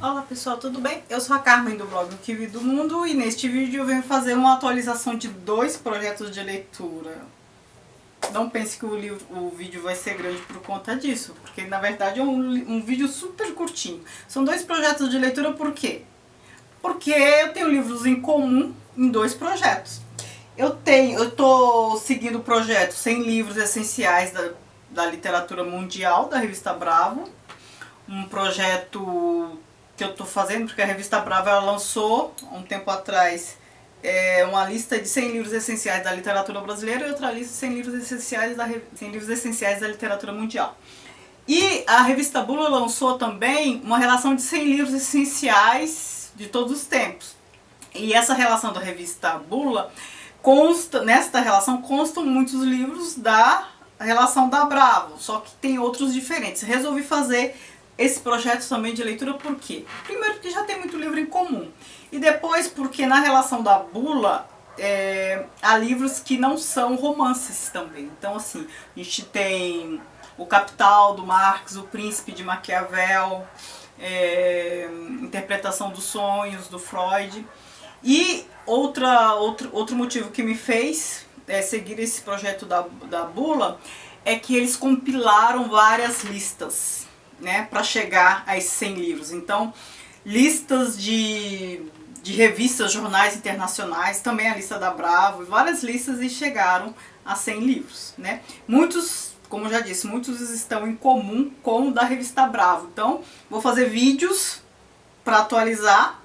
Olá pessoal, tudo bem? Eu sou a Carmen do blog O Que Vi do Mundo e neste vídeo eu venho fazer uma atualização de 2 projetos de leitura. Não pense que o vídeo vai ser grande por conta disso, porque na verdade é um vídeo super curtinho. São 2 projetos de leitura, por quê? Porque eu tenho livros em comum em 2 projetos. Eu tô seguindo o projeto 100 livros essenciais da literatura mundial, da revista Bravo. Um projeto que eu tô fazendo, porque a revista Brava ela lançou um tempo atrás uma lista de 100 livros essenciais da literatura brasileira e outra lista de 100 livros essenciais 100 livros essenciais da literatura mundial. E a revista Bula lançou também uma relação de 100 livros essenciais de todos os tempos. E essa relação da revista Bula nesta relação constam muitos livros da relação da Bravo, só que tem outros diferentes. Resolvi fazer esse projeto também de leitura por quê? Primeiro porque já tem muito livro em comum. E depois porque na relação da Bula há livros que não são romances também. Então assim, a gente tem O Capital do Marx, O Príncipe de Maquiavel, Interpretação dos Sonhos do Freud. E outro motivo que me fez seguir esse projeto da Bula é que eles compilaram várias listas, né, para chegar a esses 100 livros. Então, listas de revistas, jornais internacionais, também a lista da Bravo, várias listas e chegaram a 100 livros, né? Muitos, como eu já disse, muitos estão em comum com o da revista Bravo. Então, vou fazer vídeos para atualizar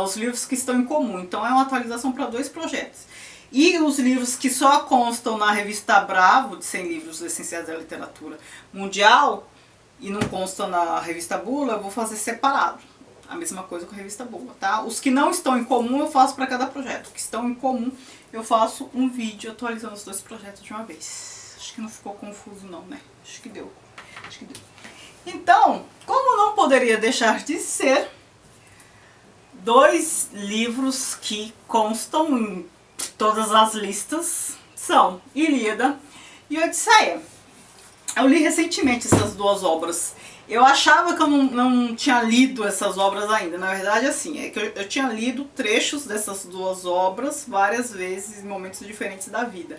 os livros que estão em comum. Então, é uma atualização para 2 projetos. E os livros que só constam na revista Bravo, de 100 livros essenciais da literatura mundial, e não consta na revista Bula, eu vou fazer separado. A mesma coisa com a revista Bula, tá? Os que não estão em comum eu faço para cada projeto. Os que estão em comum eu faço um vídeo atualizando os 2 projetos de uma vez. Acho que não ficou confuso não, né? Acho que deu. Então, como não poderia deixar de ser, 2 livros que constam em todas as listas são Ilíada e Odisseia. Eu li recentemente essas 2 obras. Eu achava que eu não tinha lido essas obras ainda. Na verdade, assim, é que eu tinha lido trechos dessas 2 obras várias vezes em momentos diferentes da vida.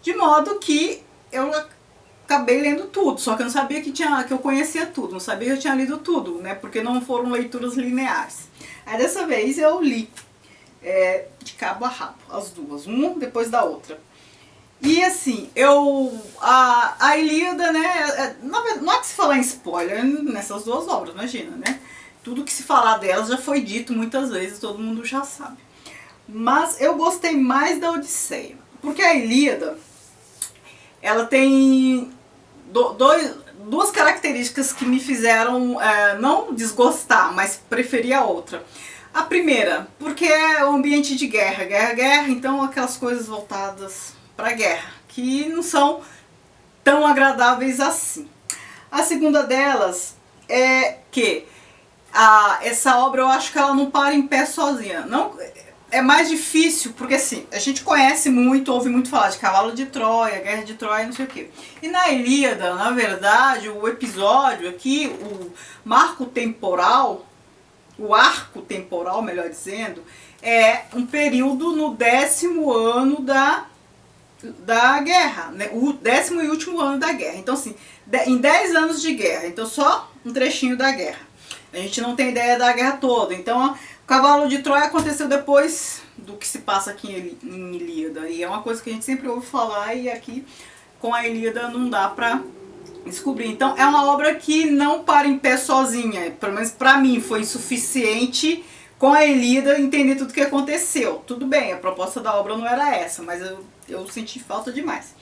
De modo que eu acabei lendo tudo, só que eu não sabia que eu conhecia tudo, não sabia que eu tinha lido tudo, né? Porque não foram leituras lineares. Aí dessa vez eu li de cabo a rabo, as 2, uma depois da outra. E assim, a Ilíada, né, não é que se falar em spoiler nessas 2 obras, imagina, né? Tudo que se falar delas já foi dito muitas vezes, todo mundo já sabe. Mas eu gostei mais da Odisseia, porque a Ilíada, ela tem 2 características que me fizeram não desgostar, mas preferir a outra. A primeira, porque é o ambiente de guerra, guerra, então aquelas coisas voltadas para a guerra, que não são tão agradáveis assim. A segunda delas é que essa obra eu acho que ela não para em pé sozinha. Não, é mais difícil, porque assim, a gente conhece muito, ouve muito falar de Cavalo de Troia, Guerra de Troia, não sei o quê. E na Ilíada, na verdade, o episódio aqui, o arco temporal, melhor dizendo, é um período no 10º ano da guerra, né? O 10º e último ano da guerra. Então assim, em 10 anos de guerra, então só um trechinho da guerra. A gente não tem ideia da guerra toda. Então o Cavalo de Troia aconteceu depois do que se passa aqui em Ilíada. E é uma coisa que a gente sempre ouve falar e aqui com a Ilíada não dá pra descobrir. Então é uma obra que não para em pé sozinha. Pelo menos pra mim foi insuficiente com a Ilíada entender tudo o que aconteceu. Tudo bem, a proposta da obra não era essa, mas eu senti falta demais.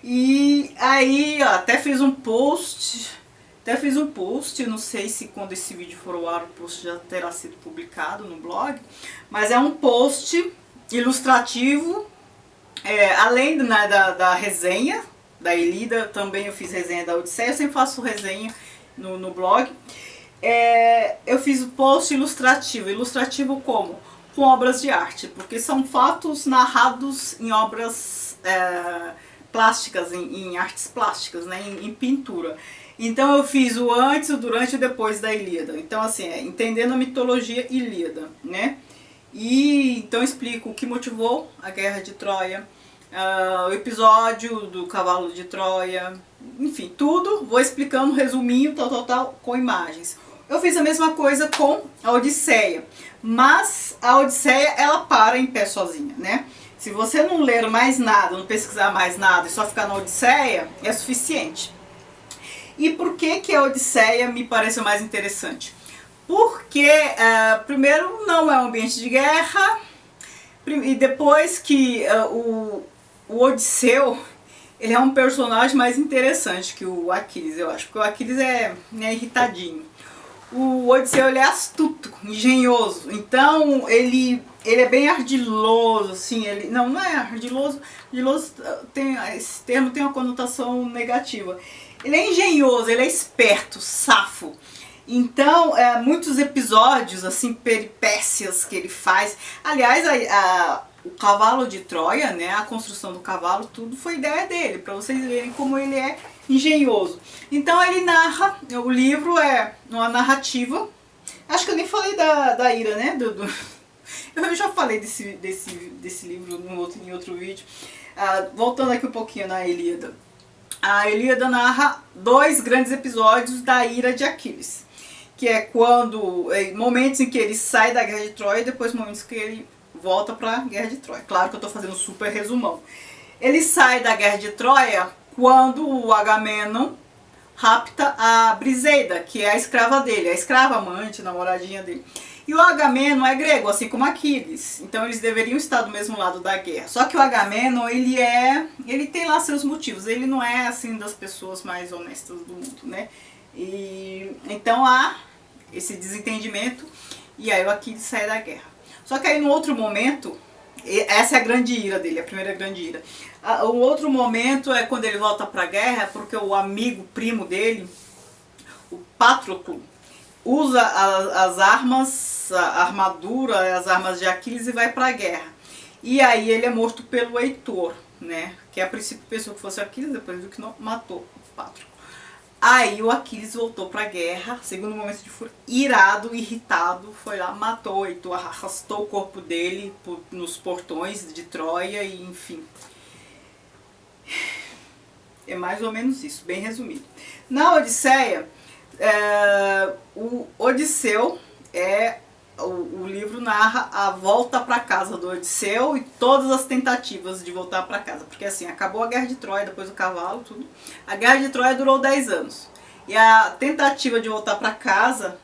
E aí, ó, até fiz um post, não sei se quando esse vídeo for ao ar o post já terá sido publicado no blog, mas é um post ilustrativo, além da resenha da Ilíada, também eu fiz resenha da Odisseia, eu sempre faço resenha no blog. Eu fiz o post ilustrativo como? Com obras de arte, porque são fatos narrados em obras plásticas, em artes plásticas, né, em pintura. Então eu fiz o antes, o durante e o depois da Ilíada. Então assim, entendendo a mitologia Ilíada, né? E então eu explico o que motivou a Guerra de Troia, o episódio do cavalo de Troia, enfim, tudo, vou explicando, resuminho, tal, com imagens. Eu fiz a mesma coisa com a Odisseia, mas a Odisseia ela para em pé sozinha, né? Se você não ler mais nada, não pesquisar mais nada e só ficar na Odisseia, é suficiente. E por que que a Odisseia me pareceu mais interessante? Porque, primeiro, não é um ambiente de guerra, e depois que o Odisseu, ele é um personagem mais interessante que o Aquiles, eu acho, porque o Aquiles é irritadinho. O Odisseu, ele é astuto, engenhoso, então ele é bem ardiloso, assim, não é ardiloso, esse termo tem uma conotação negativa. Ele é engenhoso, ele é esperto, safo. Então, muitos episódios, assim, peripécias que ele faz. Aliás, o cavalo de Troia, né, a construção do cavalo, tudo foi ideia dele, para vocês verem como ele é engenhoso. Então ele narra, o livro é uma narrativa, acho que eu nem falei da Ira, né, eu já falei desse livro em outro vídeo. Voltando aqui um pouquinho na Ilíada. A Ilíada narra 2 grandes episódios da ira de Aquiles, que é momentos em que ele sai da Guerra de Troia e depois momentos que ele volta para a Guerra de Troia. Claro que eu estou fazendo um super resumão. Ele sai da Guerra de Troia quando o Agamenon rapta a Briseida, que é a escrava dele, a escrava amante, namoradinha dele. E o Agamenon é grego, assim como Aquiles. Então eles deveriam estar do mesmo lado da guerra. Só que o Agamenon, ele tem lá seus motivos. Ele não é, assim, das pessoas mais honestas do mundo, né? E então há esse desentendimento e aí o Aquiles sai da guerra. Só que aí no outro momento, essa é a grande ira dele, a primeira grande ira. O outro momento é quando ele volta pra guerra, porque o amigo primo dele, o Patroclo, usa as armas, a armadura, as armas de Aquiles e vai pra guerra. E aí ele é morto pelo Heitor, né? Que a princípio pensou que fosse o Aquiles, depois viu que não, matou o Patroclo. Aí o Aquiles voltou pra guerra, segundo momento de fúria, irado, irritado, foi lá, matou o Heitor, arrastou o corpo dele nos portões de Troia e enfim. É mais ou menos isso, bem resumido. Na Odisseia, o Odisseu o livro narra a volta para casa do Odisseu e todas as tentativas de voltar para casa, porque assim, acabou a Guerra de Troia, depois o cavalo, tudo. A Guerra de Troia durou 10 anos. E a tentativa de voltar para casa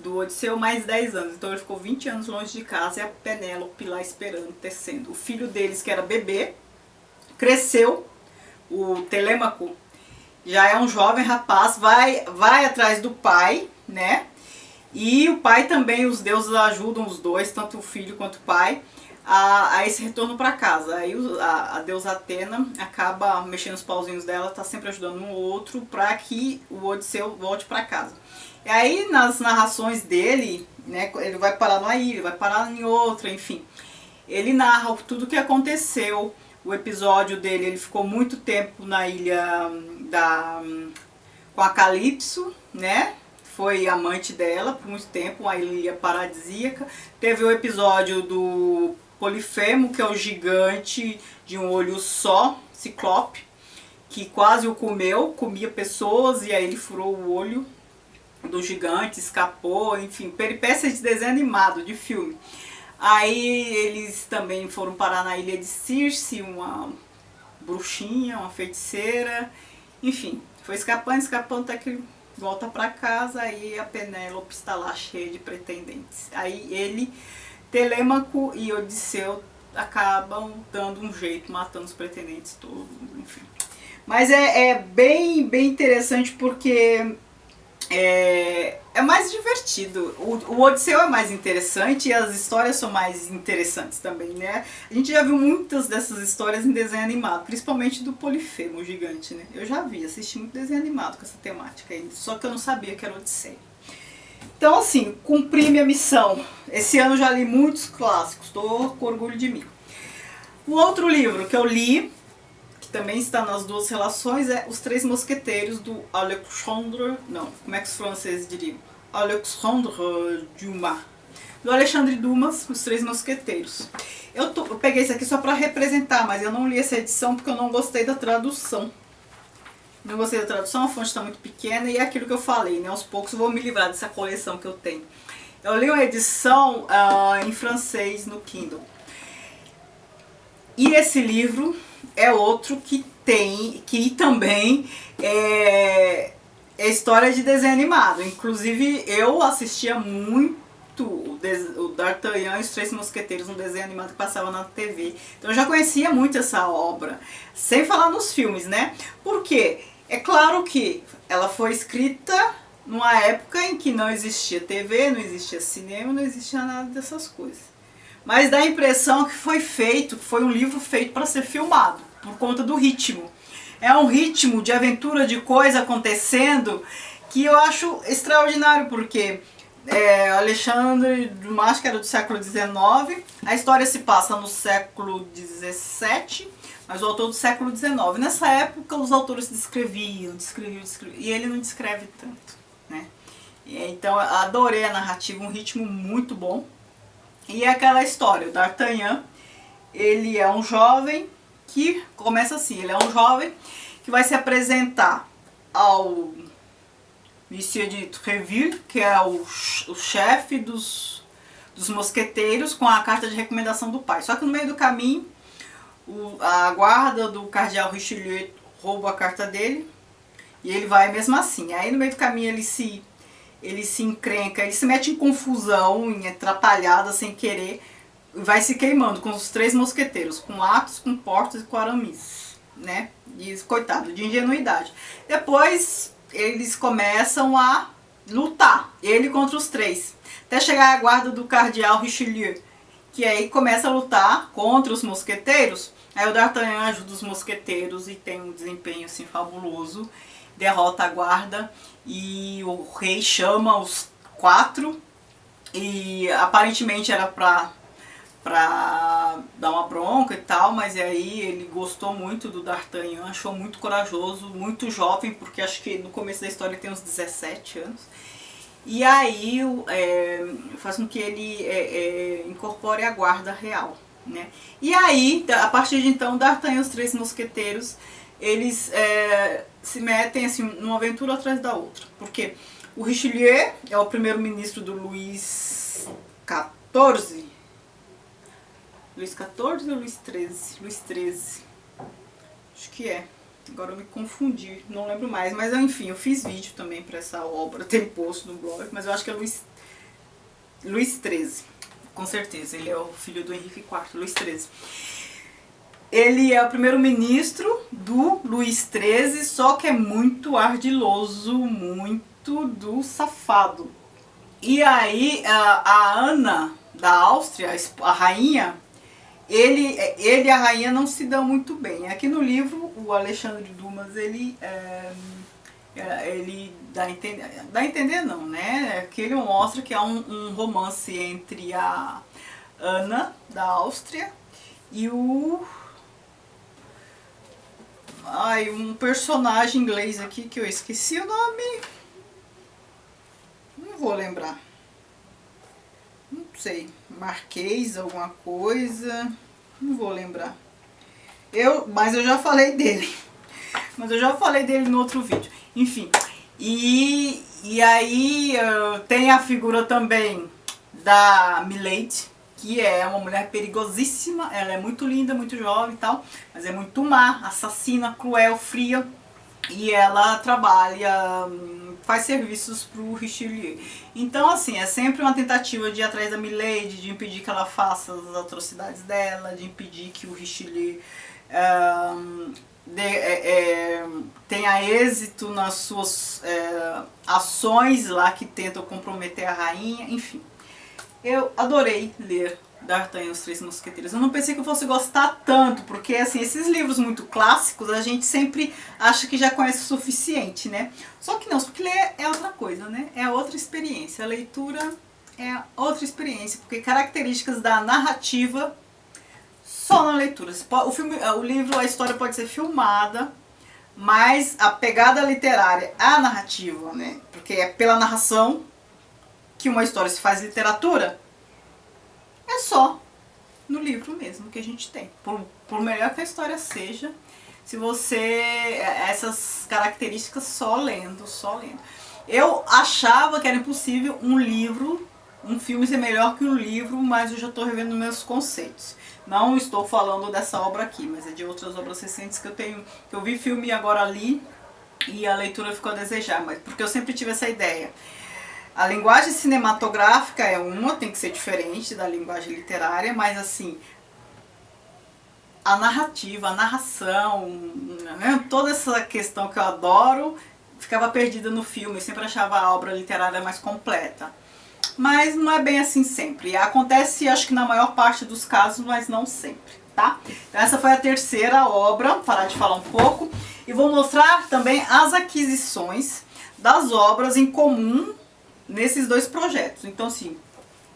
do Odisseu mais 10 anos. Então ele ficou 20 anos longe de casa e a Penélope lá esperando, tecendo. O filho deles, que era bebê, cresceu, o Telêmaco já é um jovem rapaz, vai atrás do pai, né? E o pai também, os deuses ajudam os dois, tanto o filho quanto o pai, a esse retorno para casa. Aí a deusa Atena acaba mexendo os pauzinhos dela, tá sempre ajudando um outro para que o Odisseu volte para casa. E aí nas narrações dele, né, ele vai parar numa ilha, vai parar em outra, enfim. Ele narra tudo o que aconteceu. O episódio dele, ele ficou muito tempo na ilha com a Calypso, né? Foi amante dela por muito tempo, uma ilha paradisíaca. Teve o episódio do Polifemo, que é o gigante de um olho só, ciclope, que quase o comia pessoas e aí ele furou o olho do gigante, escapou, enfim, peripécias de desenho animado, de filme. Aí eles também foram parar na ilha de Circe, uma bruxinha, uma feiticeira, enfim, foi escapando até que volta pra casa, aí a Penélope está lá cheia de pretendentes. Aí ele, Telêmaco e Odisseu acabam dando um jeito, matando os pretendentes todos, enfim. Mas é bem interessante porque é mais divertido. O Odisseu é mais interessante e as histórias são mais interessantes também, né? A gente já viu muitas dessas histórias em desenho animado, principalmente do Polifemo, o gigante, né? Eu já vi, assisti muito desenho animado com essa temática aí, só que eu não sabia que era Odisseia. Então assim, cumpri minha missão. Esse ano já li muitos clássicos, estou com orgulho de mim. O outro livro que eu li, que também está nas duas relações, é Os Três Mosqueteiros, do Alexandre... Não, como é que os franceses diriam? Alexandre Dumas. Do Alexandre Dumas, Os Três Mosqueteiros. Eu peguei isso aqui só para representar, mas eu não li essa edição porque eu não gostei da tradução. Não gostei da tradução, a fonte está muito pequena e é aquilo que eu falei, né? Aos poucos eu vou me livrar dessa coleção que eu tenho. Eu li uma edição em francês no Kindle. E esse livro é outro que também é história de desenho animado. Inclusive eu assistia muito o D'Artagnan e os Três Mosqueteiros, um desenho animado que passava na TV. Então eu já conhecia muito essa obra, sem falar nos filmes, né? Porque é claro que ela foi escrita numa época em que não existia TV, não existia cinema, não existia nada dessas coisas. Mas dá a impressão que foi um livro feito para ser filmado, por conta do ritmo. É um ritmo de aventura, de coisa acontecendo, que eu acho extraordinário, porque Alexandre Dumas, que era do século XIX, a história se passa no século XVII, mas o autor do século XIX. Nessa época os autores descreviam, e ele não descreve tanto, né? Então eu adorei a narrativa, um ritmo muito bom. E é aquela história, o D'Artagnan, ele é um jovem que começa assim, ele é um jovem que vai se apresentar ao Monsieur de Treville, que é o chefe dos mosqueteiros, com a carta de recomendação do pai. Só que no meio do caminho, a guarda do cardeal Richelieu rouba a carta dele e ele vai mesmo assim. Aí no meio do caminho ele se encrenca, ele se mete em confusão, em atrapalhada sem querer, e vai se queimando com os três mosqueteiros, com Athos, com Porthos e com Aramis, né? E coitado, de ingenuidade. Depois eles começam a lutar, ele contra os três, até chegar a guarda do cardeal Richelieu, que aí começa a lutar contra os mosqueteiros. Aí o D'Artagnan ajuda os mosqueteiros e tem um desempenho assim fabuloso, derrota a guarda e o rei chama os quatro e aparentemente era pra dar uma bronca e tal, mas aí ele gostou muito do D'Artagnan, achou muito corajoso, muito jovem, porque acho que no começo da história ele tem uns 17 anos. E aí faz com que ele incorpore a guarda real, né? E aí, a partir de então, D'Artagnan e os Três Mosqueteiros, eles se metem assim, numa aventura atrás da outra. Porque o Richelieu é o primeiro-ministro do Luís XIV. Luís XIV ou Luís XIII? Luís XIII. Acho que é. Agora eu me confundi, não lembro mais. Mas enfim, eu fiz vídeo também para essa obra, tem post no blog, mas eu acho que é Luís XIII. Com certeza, ele é o filho do Henrique IV, Luís XIII. Ele é o primeiro-ministro do Luís XIII, só que é muito ardiloso, muito do safado. E aí a Ana da Áustria, a rainha, ele e a rainha não se dão muito bem. Aqui no livro, o Alexandre Dumas, ele dá a entender não, né? Aqui ele mostra que há um romance entre a Ana da Áustria e um personagem inglês aqui que eu esqueci o nome. Não vou lembrar. Não sei. Marquês, alguma coisa. Não vou lembrar. Mas eu já falei dele. Mas eu já falei dele no outro vídeo. Enfim. E aí tem a figura também da Milady, que é uma mulher perigosíssima. Ela é muito linda, muito jovem e tal, mas é muito má, assassina, cruel, fria. E ela trabalha, faz serviços pro Richelieu. Então assim, é sempre uma tentativa de ir atrás da Milady, de impedir que ela faça as atrocidades dela, de impedir que o Richelieu tenha êxito nas suas ações lá que tentam comprometer a rainha, enfim. Eu adorei ler D'Artagnan e os Três Mosqueteiros. Eu não pensei que eu fosse gostar tanto, porque assim, esses livros muito clássicos a gente sempre acha que já conhece o suficiente, né? Só que não, porque ler é outra coisa, né? É outra experiência. A leitura é outra experiência, porque características da narrativa só na leitura. O livro, a história pode ser filmada, mas a pegada literária, a narrativa, né? Porque é pela narração que uma história se faz literatura, é só no livro mesmo que a gente tem. Por melhor que a história seja, se você... essas características só lendo, só lendo. Eu achava que era impossível um filme ser melhor que um livro, mas eu já estou revendo meus conceitos. Não estou falando dessa obra aqui, mas é de outras obras recentes que eu vi filme e agora li, e a leitura ficou a desejar, mas porque eu sempre tive essa ideia. A linguagem cinematográfica é tem que ser diferente da linguagem literária, mas assim, a narrativa, a narração, né, toda essa questão que eu adoro, ficava perdida no filme. Eu sempre achava a obra literária mais completa. Mas não é bem assim sempre. Acontece, acho que na maior parte dos casos, mas não sempre, tá? Então essa foi a terceira obra, vou parar de falar um pouco. E vou mostrar também as aquisições das obras em comum nesses dois projetos. Então assim,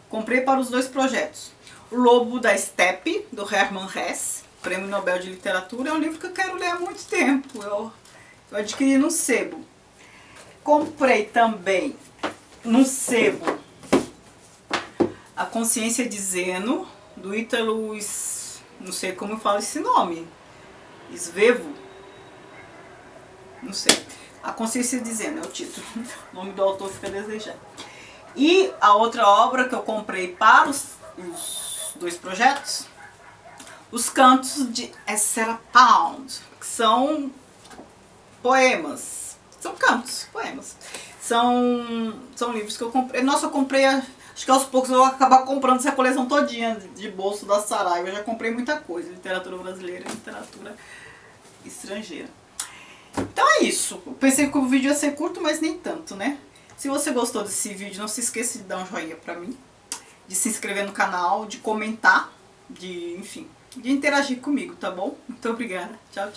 comprei para os dois projetos. O Lobo da Steppe, do Hermann Hesse, Prêmio Nobel de Literatura, é um livro que eu quero ler há muito tempo. Eu adquiri no sebo. Comprei também no sebo A Consciência de Zeno, do Ítalo, não sei como eu falo esse nome, Svevo, não sei. A Consciência de Zeno é o título, o nome do autor fica a desejar. E a outra obra que eu comprei para os dois projetos, Os Cantos de Ezra Pound, que são poemas, são cantos, poemas. São livros que eu comprei. Nossa, eu comprei, acho que aos poucos eu vou acabar comprando essa coleção todinha de bolso da Saraiva. Eu já comprei muita coisa, literatura brasileira e literatura estrangeira. Então é isso. Eu pensei que o vídeo ia ser curto, mas nem tanto, né? Se você gostou desse vídeo, não se esqueça de dar um joinha pra mim, de se inscrever no canal, de comentar, enfim, de interagir comigo, tá bom? Muito obrigada. Tchau, tchau.